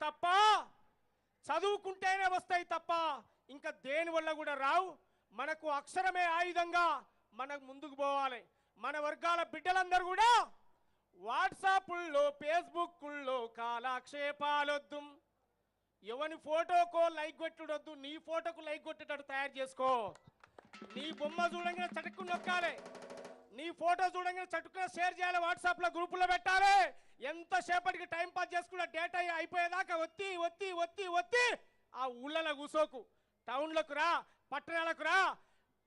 తప్ప, చదువుకుంటేనే వస్తాయి తప్ప ఇంకా దేని వల్ల కూడా రావు. మనకు అక్షరమే ఆయుధంగా మనకు ముందుకు పోవాలి. మన వర్గాల బిడ్డలందరూ కూడా వాట్సాప్ల్లో ఫేస్బుక్ల్లో కాలక్షేపాలొద్దు. ఎవని ఫోటోకో లైక్ కొట్టుడొద్దు, నీ ఫోటోకు లైక్ కొట్టేటట్టు తయారు చేసుకో. నీ బొమ్మ చూడంగానే చటుక్కు నొక్కాలి, నీ ఫోటో చూడంగానే చటుక్కున షేర్ చేయాలి, వాట్సాప్లో గ్రూపులో పెట్టాలి. ఎంతసేపటికి టైం పాస్ చేసుకున్న డేటా అయిపోయేదాకా ఒత్తి ఒత్తి ఒత్తి ఒత్తి ఆ ఊళ్ళలో కూసోకు. టౌన్లకు రా, పట్టణాలకు రా.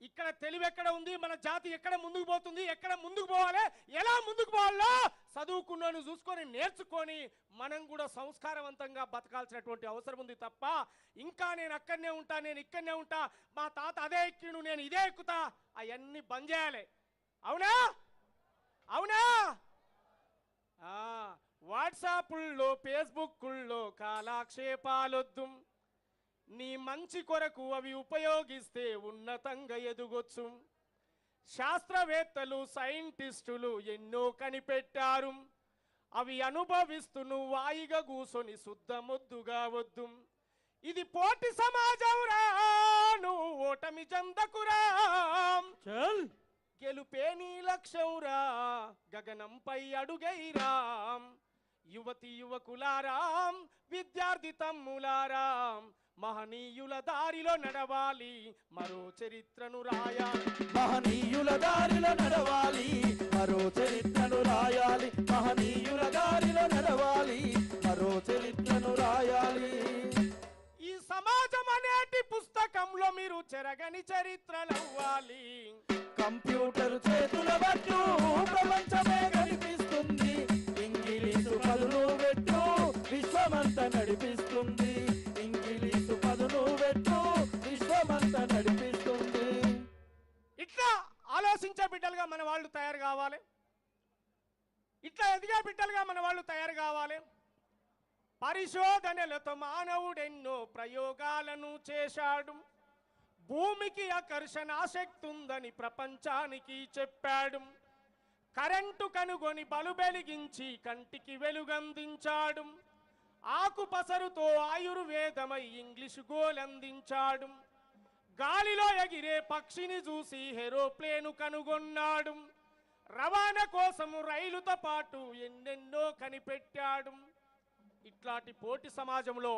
ఇక్కడ తెలివి ఎక్కడ ఉంది, మన జాతి ఎక్కడ ముందుకు పోతుంది, ఎక్కడ ముందుకు పోవాలి, ఎలా ముందుకు పోవాలో చదువుకున్నాను చూసుకొని నేర్చుకొని మనం కూడా సంస్కారవంతంగా బతకాల్సినటువంటి అవసరం ఉంది తప్ప ఇంకా నేను అక్కడనే ఉంటా, నేను ఇక్కడనే ఉంటా, మా తాత అదే ఎక్కిండు నేను ఇదే ఎక్కుతా, అవన్నీ బంద్ చేయాలి. అవునా అవునా? వాట్సాప్ల్లో ఫేస్బుక్ల్లో కాలక్షేపాలొద్దు. నీ మంచి కొరకు అవి ఉపయోగిస్తే ఉన్నతంగా ఎదుగొచ్చు. శాస్త్రవేత్తలు సైంటిస్టులు ఎన్నో కనిపెట్టారు, అవి అనుభవిస్తూ నువ్వు వాయిగా కూసొని శుద్ధమొద్దుగా వద్దు. ఇది పోటీ సమాజం రా, నువ్వు ఓటమి చెందకురా. గెలుపే నీ లక్ష్యం రా, గగనంపై అడుగైరా. యువతి యువకులారాం, విద్యార్థి తమ్ములారాం, మహనీయుల దారిలో నడవాలి, మరో చరిత్రను రాయాలి. మహనీయుల దారిలో నడవాలి, మరో చరిత్రను రాయాలి. మహనీయుల దారిలో నడవాలి, మరో చరిత్రను రాయాలి. ఈ సమాజం అనేటి పుస్తకంలో మీరు చెరగని చరిత్రలవ్వాలి. కంప్యూటర్ చేతుల పట్టు ప్రపంచమే కనిపిస్తుంది, ఇంగ్లీషు పదులు పెట్టు విశ్వమంతా నడిపిస్తుంది. ఇంగ్లీషు పదులు పెట్టు విశ్వమంతా నడిపిస్తుంది. ఇట్లా ఆలోచించే బిడ్డలుగా మన వాళ్ళు తయారు కావాలి, ఇట్లా ఎదిగే బిడ్డలుగా మన వాళ్ళు తయారు కావాలి. పరిశోధనలతో మానవుడెన్నో ప్రయోగాలను చేశాడు, భూమికి ఆకర్షణ ఆసక్తి ఉందని ప్రపంచానికి చెప్పాడు. కరెంటు కనుగొని బలుబెలిగించి కంటికి వెలుగందించాడు, ఆకుపసరుతో ఆయుర్వేదమై ఇంగ్లీషు గోలందించాడు. గాలిలో ఎగిరే పక్షిని చూసి ఏరోప్లేను కనుగొన్నాడు, రవాణా కోసం రైలుతో పాటు ఎన్నెన్నో కనిపెట్టాడు. ఇట్లాంటి పోటీ సమాజంలో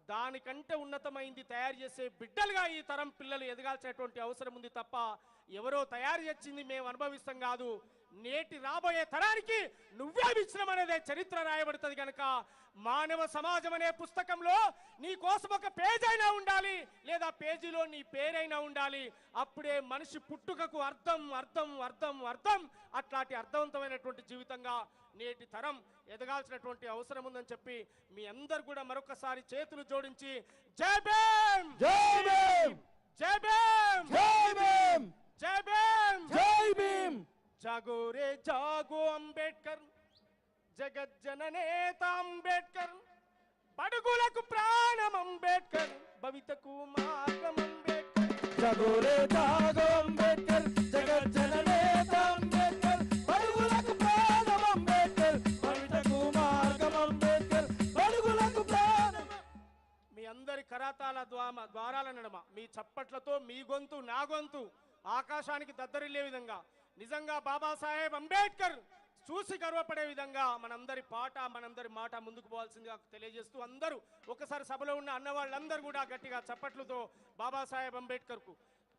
దానికంటే ఉన్నతమైంది తయారు చేసే బిడ్డలుగా ఈ తరం పిల్లలు ఎదగాల్సినటువంటి అవసరం ఉంది తప్ప ఎవరో తయారు చేసింది మేము అనుభవిస్తాం కాదు. నేటి రాబోయే తరానికి నువ్వే విచ్చనం అనేదే చరిత్ర రాయబడుతుంది కనుక మానవ సమాజం అనే పుస్తకంలో నీ కోసం ఒక పేజీ అయినా ఉండాలి, లేదా పేజీలో నీ పేరైనా ఉండాలి. అప్పుడే మనిషి పుట్టుకకు అర్థం అర్థం అర్థం అర్థం. అట్లాంటి అర్థవంతమైనటువంటి జీవితంగా నేటి తరం ఎదగాల్సినటువంటి అవసరం ఉందని చెప్పి మీ అందరు కూడా మరొకసారి చేతులు జోడించి జై భీమ్ జై భీమ్ జై భీమ్ జై భీమ్ జై భీమ్ జై భీమ్. जागो रे जागो अंबेडकर, जगज्जननेత अंबेडकर, बडुगुలకు ప్రాణం अंबेडकर, భవితకు మార్గం अंबेडकर. जागो रे जागो अंबेडकर, जगज्जननेత अंबेडकर, బడుగులకు ప్రాణం अंबेडकर, భవితకు మార్గం अंबेडकर, బడుగులకు ప్రాణం. మీ అందరి కరాతాల ద్వారాల నడమ మీ చప్పట్లతో మీ గొంతు నా గొంతు ఆకాశానికి దద్దరిల్లే విధంగా నిజంగా బాబాసాహెబ్ అంబేద్కర్ చూసి గర్వపడే విధంగా మనందరి పాట మనందరి మాట ముందుకు పోవాల్సిందిగా తెలియజేస్తూ అందరూ ఒకసారి సభలో ఉన్న అన్నవాళ్ళందరూ కూడా గట్టిగా చప్పట్లతో బాబాసాహెబ్ అంబేద్కర్కు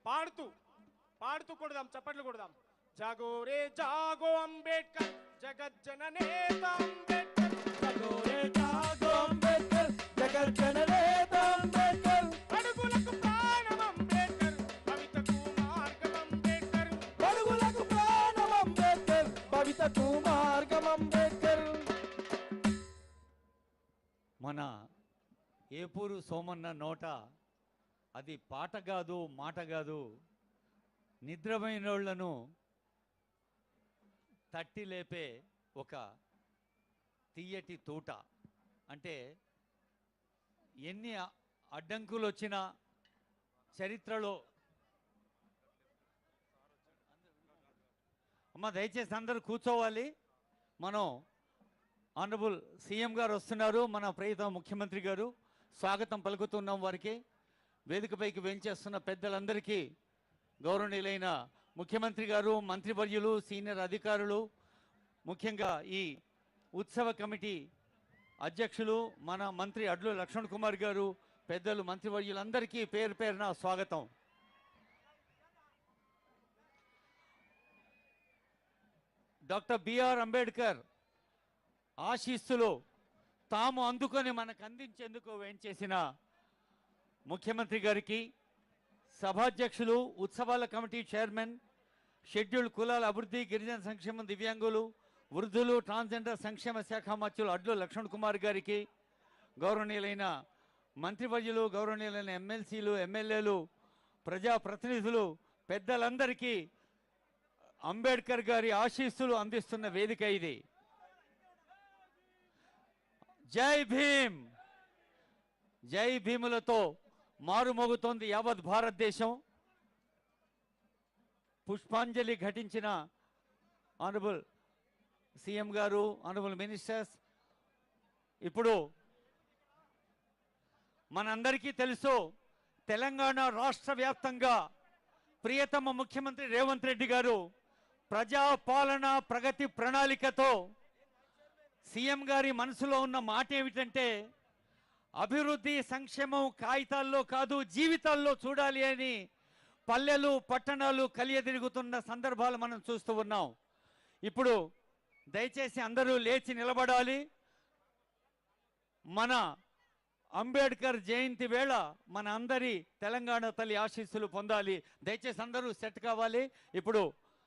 పాడుతూ కొడదాం, చప్పట్లు కొడదాం. జాగో రే జాగో అంబేద్కర్, జగజ్జననేత అంబేద్కర్. जागो रे जागो अंबेडकर, जगज्जननेత अंबेडकर, బడుగులకు ప్రాణం అంబేద్కర్, భవితకు మార్గం అంబేద్కర్. బడుగులకు ప్రాణం అంబేద్కర్, భవితకు మార్గం అంబేద్కర్. మన ఏపూరు సోమన్న నోట అది పాట కాదు మాట కాదు, నిద్రపోయినోళ్లను తట్టి లేపే ఒక తీయటి తూట. అంటే ఎన్ని అడ్డంకులు వచ్చినా చరిత్రలో అమ్మ దయచేసి అందరూ కూర్చోవాలి. మనం ఆనరబుల్ సీఎం గారు వస్తున్నారు, మన ప్రియతమ ముఖ్యమంత్రి గారు. స్వాగతం పలుకుతున్నాం వారికి. వేదికపైకి వేంచేస్తున్న పెద్దలందరికీ, గౌరవనీయులైన ముఖ్యమంత్రి గారు, మంత్రివర్యులు, సీనియర్ అధికారులు, ముఖ్యంగా ఈ ఉత్సవ కమిటీ అధ్యక్షులు మన మంత్రి అడ్లు లక్ష్మణ్ కుమార్ గారు, పెద్దలు, మంత్రివర్యులందరికీ పేరు పేరున స్వాగతం. డాక్టర్ బిఆర్ అంబేద్కర్ ఆశీస్సులు తాము అందుకొని మనకు అందించేందుకు వేంచేసిన ముఖ్యమంత్రి గారికి, సభాధ్యక్షులు, ఉత్సవాల కమిటీ చైర్మన్, షెడ్యూల్డ్ కులాల అభివృద్ధి, గిరిజన సంక్షేమం, దివ్యాంగులు, వృద్ధులు, ట్రాన్స్జెండర్ సంక్షేమ శాఖ మంత్రులు అడ్లు లక్ష్మణ్ కుమార్ గారికి, గౌరవనీయులైన మంత్రివర్యులు, గౌరవనీయులైన ఎమ్మెల్సీలు, ఎమ్మెల్యేలు, ప్రజాప్రతినిధులు, పెద్దలందరికీ అంబేద్కర్ గారి ఆశీస్సులు అందిస్తున్న వేదిక ఇది. జై భీమ్. జై భీములతో మారుమోగుతోంది యావత్ భారతదేశం. పుష్పాంజలి ఘటించిన ఆనరబుల్ సీఎం గారు, ఆనరబుల్ మినిస్టర్స్, ఇప్పుడు మనందరికీ తెలుసు, తెలంగాణ రాష్ట్ర వ్యాప్తంగా ప్రియతమ ముఖ్యమంత్రి రేవంత్ రెడ్డి గారు ప్రజాపాలన ప్రగతి ప్రణాళికతో సీఎం గారి మనసులో ఉన్న మాట ఏమిటంటే, అభివృద్ధి సంక్షేమం కాగితాల్లో కాదు జీవితాల్లో చూడాలి అని పల్లెలు పట్టణాలు కలియదిరుగుతున్న సందర్భాలు మనం చూస్తూ ఉన్నాం. ఇప్పుడు దయచేసి అందరూ లేచి నిలబడాలి. మన అంబేద్కర్ జయంతి వేళ మన అందరి తెలంగాణ తల్లి ఆశీస్సులు పొందాలి. దయచేసి అందరూ సెట్ కావాలి. ఇప్పుడు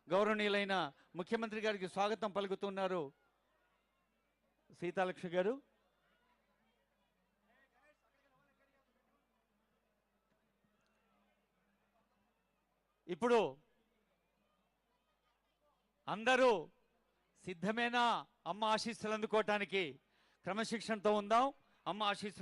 గౌరవనీయులైన ముఖ్యమంత్రి గారికి స్వాగతం పలుకుతున్నారు సీతాలక్ష్మి గారు. ఇప్పుడు అందరూ సిద్ధమేనా అమ్మ ఆశీస్సులు అందుకోవటానికి? క్రమశిక్షణతో ఉందాం. అమ్మ ఆశీస్సులు